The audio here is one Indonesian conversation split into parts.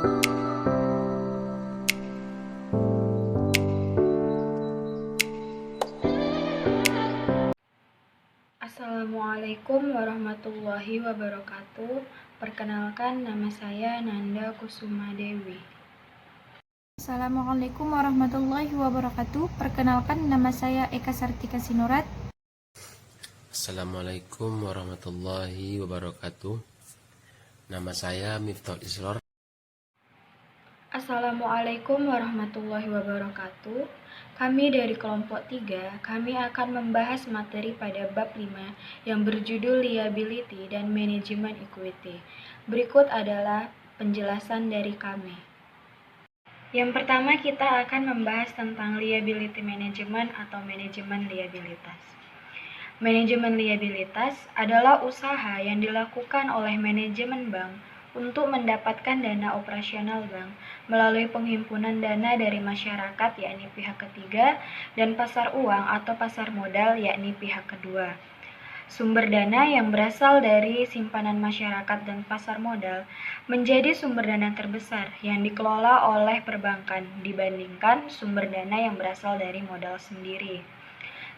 Assalamualaikum warahmatullahi wabarakatuh. Perkenalkan, nama saya Nanda Kusuma Dewi. Assalamualaikum warahmatullahi wabarakatuh. Perkenalkan, nama saya Eka Sartika Sinurat. Assalamualaikum warahmatullahi wabarakatuh. Nama saya Miftahul Isror. Assalamualaikum warahmatullahi wabarakatuh. Kami dari kelompok 3, kami akan membahas materi pada bab 5 yang berjudul Liability dan Manajemen Equity. Berikut adalah penjelasan dari kami. Yang pertama, kita akan membahas tentang liability management atau manajemen liabilitas. Manajemen liabilitas adalah usaha yang dilakukan oleh manajemen bank untuk mendapatkan dana operasional bank melalui penghimpunan dana dari masyarakat yakni pihak ketiga dan pasar uang atau pasar modal yakni pihak kedua. Sumber dana yang berasal dari simpanan masyarakat dan pasar modal menjadi sumber dana terbesar yang dikelola oleh perbankan dibandingkan sumber dana yang berasal dari modal sendiri.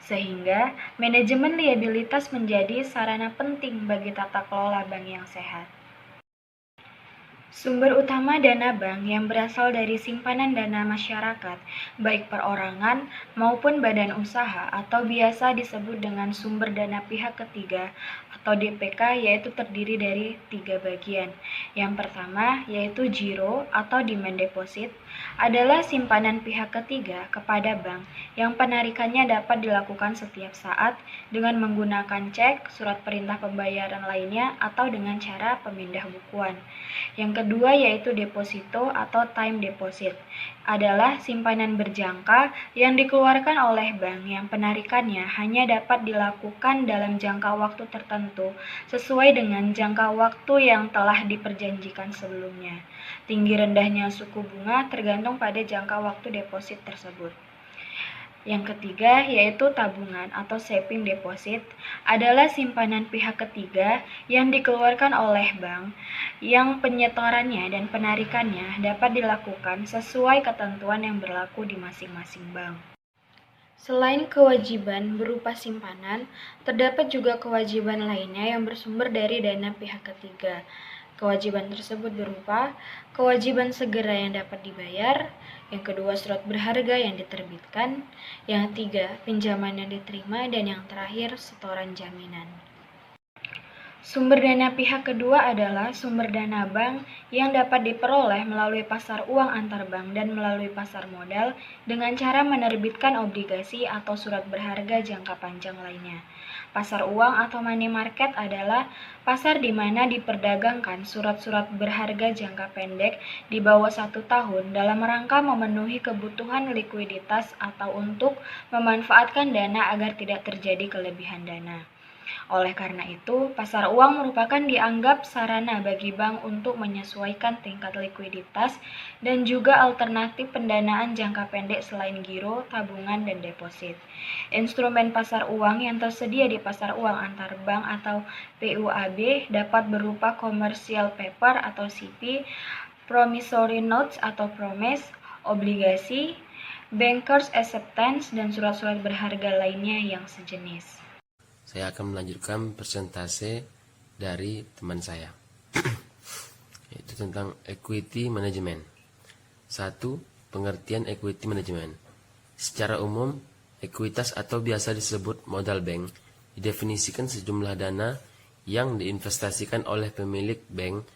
Sehingga manajemen liabilitas menjadi sarana penting bagi tata kelola bank yang sehat. Sumber utama dana bank yang berasal dari simpanan dana masyarakat, baik perorangan maupun badan usaha atau biasa disebut dengan sumber dana pihak ketiga atau DPK, yaitu terdiri dari 3 bagian. Yang pertama yaitu giro atau demand deposit, adalah simpanan pihak ketiga kepada bank yang penarikannya dapat dilakukan setiap saat dengan menggunakan cek, surat perintah pembayaran lainnya, atau dengan cara pemindah bukuan. Yang kedua yaitu deposito atau time deposit, adalah simpanan berjangka yang dikeluarkan oleh bank yang penarikannya hanya dapat dilakukan dalam jangka waktu tertentu sesuai dengan jangka waktu yang telah diperjanjikan sebelumnya. Tinggi rendahnya suku bunga tergantung pada jangka waktu deposit tersebut. Yang ketiga yaitu tabungan atau saving deposit, adalah simpanan pihak ketiga yang dikeluarkan oleh bank yang penyetorannya dan penarikannya dapat dilakukan sesuai ketentuan yang berlaku di masing-masing bank. Selain kewajiban berupa simpanan, terdapat juga kewajiban lainnya yang bersumber dari dana pihak ketiga. Kewajiban tersebut berupa kewajiban segera yang dapat dibayar, yang kedua surat berharga yang diterbitkan, yang ketiga pinjaman yang diterima, dan yang terakhir setoran jaminan. Sumber dana pihak kedua adalah sumber dana bank yang dapat diperoleh melalui pasar uang antar bank dan melalui pasar modal dengan cara menerbitkan obligasi atau surat berharga jangka panjang lainnya. Pasar uang atau money market adalah pasar di mana diperdagangkan surat-surat berharga jangka pendek di bawah 1 tahun dalam rangka memenuhi kebutuhan likuiditas atau untuk memanfaatkan dana agar tidak terjadi kelebihan dana. Oleh karena itu, pasar uang merupakan dianggap sarana bagi bank untuk menyesuaikan tingkat likuiditas dan juga alternatif pendanaan jangka pendek selain giro, tabungan, dan deposit. Instrumen pasar uang yang tersedia di pasar uang antar bank atau PUAB dapat berupa commercial paper atau CP, promissory notes atau promise, obligasi, bankers acceptance, dan surat-surat berharga lainnya yang sejenis. Saya akan melanjutkan presentase dari teman saya, yaitu tentang equity management. 1. Pengertian equity management. Secara umum, ekuitas atau biasa disebut modal bank didefinisikan sejumlah dana yang diinvestasikan oleh pemilik bank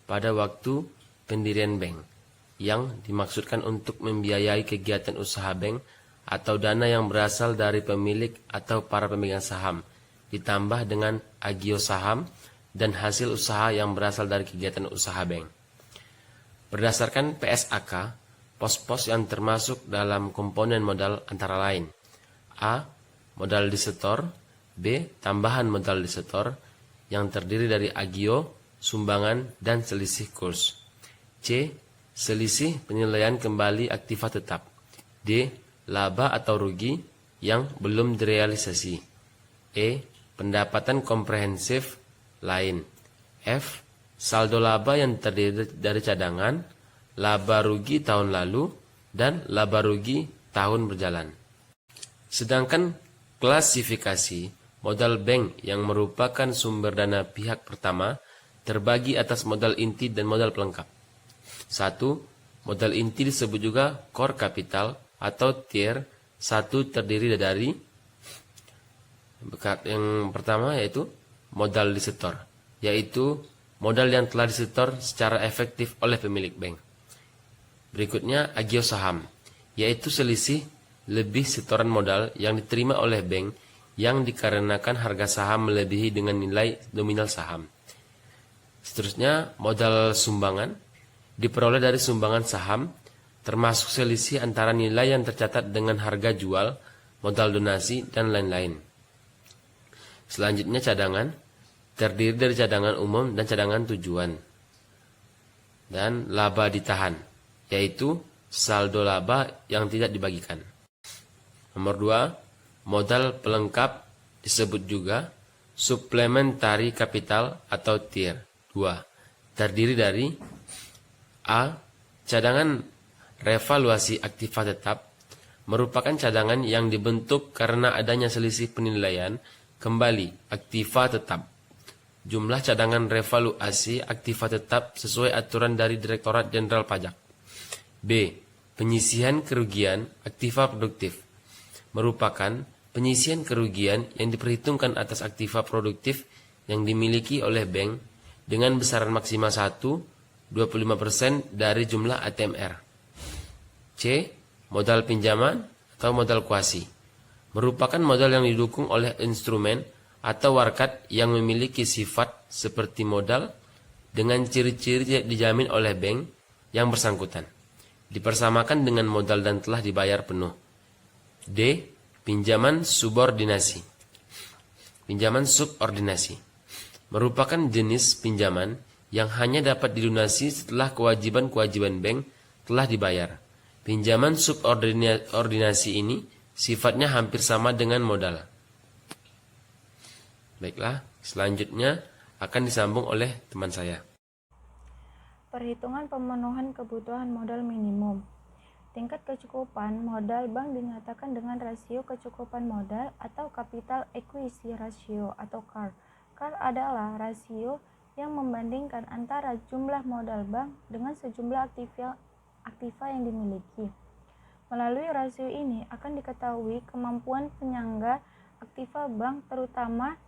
pada waktu pendirian bank, yang dimaksudkan untuk membiayai kegiatan usaha bank atau dana yang berasal dari pemilik atau para pemegang saham, ditambah dengan agio saham dan hasil usaha yang berasal dari kegiatan usaha bank. Berdasarkan PSAK, pos-pos yang termasuk dalam komponen modal antara lain: A. Modal disetor, B. Tambahan modal disetor yang terdiri dari agio, sumbangan, dan selisih kurs, C. Selisih penilaian kembali aktiva tetap, D. Laba atau rugi yang belum direalisasi, E. Pendapatan komprehensif lain, F. Saldo laba yang terdiri dari cadangan, laba rugi tahun lalu, dan laba rugi tahun berjalan. Sedangkan klasifikasi modal bank yang merupakan sumber dana pihak pertama terbagi atas modal inti dan modal pelengkap. 1. Modal inti disebut juga core capital atau tier 1 terdiri dari yang pertama yaitu modal disetor, yaitu modal yang telah disetor secara efektif oleh pemilik bank. Berikutnya agio saham, yaitu selisih lebih setoran modal yang diterima oleh bank yang dikarenakan harga saham melebihi dengan nilai nominal saham. Seterusnya modal sumbangan, diperoleh dari sumbangan saham, termasuk selisih antara nilai yang tercatat dengan harga jual, modal donasi, dan lain-lain. Selanjutnya cadangan, terdiri dari cadangan umum dan cadangan tujuan. Dan laba ditahan, yaitu saldo laba yang tidak dibagikan. Nomor 2, modal pelengkap disebut juga supplementary capital atau tier 2. Terdiri dari A. Cadangan revaluasi aktiva tetap, merupakan cadangan yang dibentuk karena adanya selisih penilaian kembali aktiva tetap. Jumlah cadangan revaluasi aktiva tetap sesuai aturan dari Direktorat Jenderal Pajak. B. Penyisihan kerugian aktiva produktif, merupakan penyisihan kerugian yang diperhitungkan atas aktiva produktif yang dimiliki oleh bank dengan besaran maksimal 25% dari jumlah ATMR. C. Modal pinjaman atau modal kuasi, merupakan modal yang didukung oleh instrumen atau warkat yang memiliki sifat seperti modal dengan ciri-ciri dijamin oleh bank yang bersangkutan, dipersamakan dengan modal dan telah dibayar penuh. D. Pinjaman subordinasi. Pinjaman subordinasi merupakan jenis pinjaman yang hanya dapat dilunasi setelah kewajiban-kewajiban bank telah dibayar. Pinjaman subordinasi ini sifatnya hampir sama dengan modal. Baiklah, selanjutnya akan disambung oleh teman saya. Perhitungan pemenuhan kebutuhan modal minimum. Tingkat kecukupan modal bank dinyatakan dengan rasio kecukupan modal atau capital adequacy ratio atau CAR. CAR adalah rasio yang membandingkan antara jumlah modal bank dengan sejumlah aktiva yang dimiliki. Melalui rasio ini akan diketahui kemampuan penyangga aktiva bank, terutama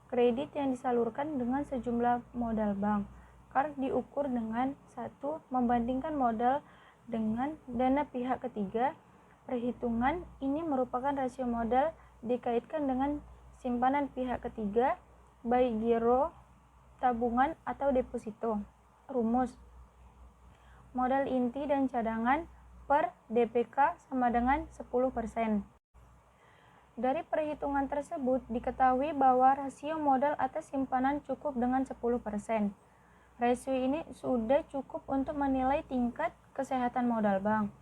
kredit yang disalurkan dengan sejumlah modal bank. CAR diukur dengan 1. Membandingkan modal dengan dana pihak ketiga. Perhitungan ini merupakan rasio modal dikaitkan dengan simpanan pihak ketiga, baik giro, tabungan, atau deposito. Rumus: modal inti dan cadangan per DPK sama dengan 10%. Dari perhitungan tersebut diketahui bahwa rasio modal atas simpanan cukup dengan 10%. Rasio ini sudah cukup untuk menilai tingkat kesehatan modal bank.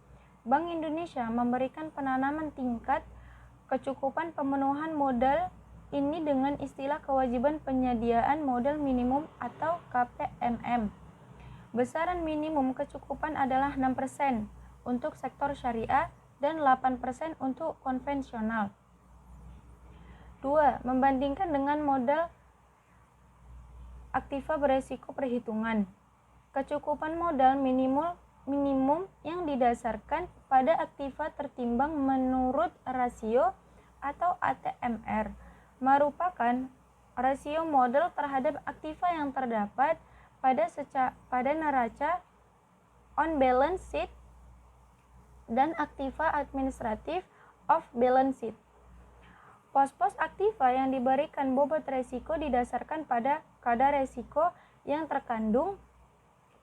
Bank Indonesia memberikan penanaman tingkat kecukupan pemenuhan modal ini dengan istilah kewajiban penyediaan modal minimum atau KPMM. Besaran minimum kecukupan adalah 6% untuk sektor syariah dan 8% untuk konvensional. 2. Membandingkan dengan modal aktiva beresiko perhitungan. Kecukupan modal minimum yang didasarkan pada aktiva tertimbang menurut rasio atau ATMR merupakan rasio modal terhadap aktiva yang terdapat pada neraca on balance sheet dan aktiva administratif off balance sheet. Pos-pos aktiva yang diberikan bobot resiko didasarkan pada kadar resiko yang terkandung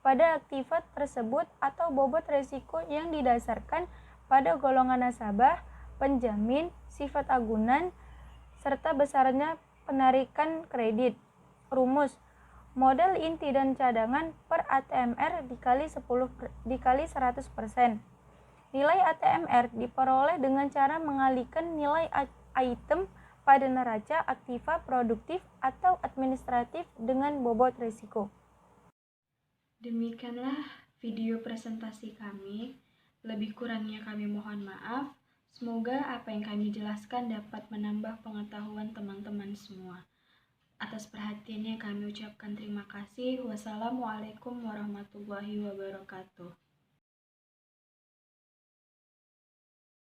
pada aktiva tersebut atau bobot resiko yang didasarkan pada golongan nasabah, penjamin, sifat agunan, serta besarnya penarikan kredit. Rumus: modal inti dan cadangan per ATMR dikali 100%. Nilai ATMR diperoleh dengan cara mengalihkan nilai item pada neraca aktiva produktif atau administratif dengan bobot risiko. Demikianlah video presentasi kami. Lebih kurangnya kami mohon maaf. Semoga apa yang kami jelaskan dapat menambah pengetahuan teman-teman semua. Atas perhatiannya kami ucapkan terima kasih. Wassalamualaikum warahmatullahi wabarakatuh.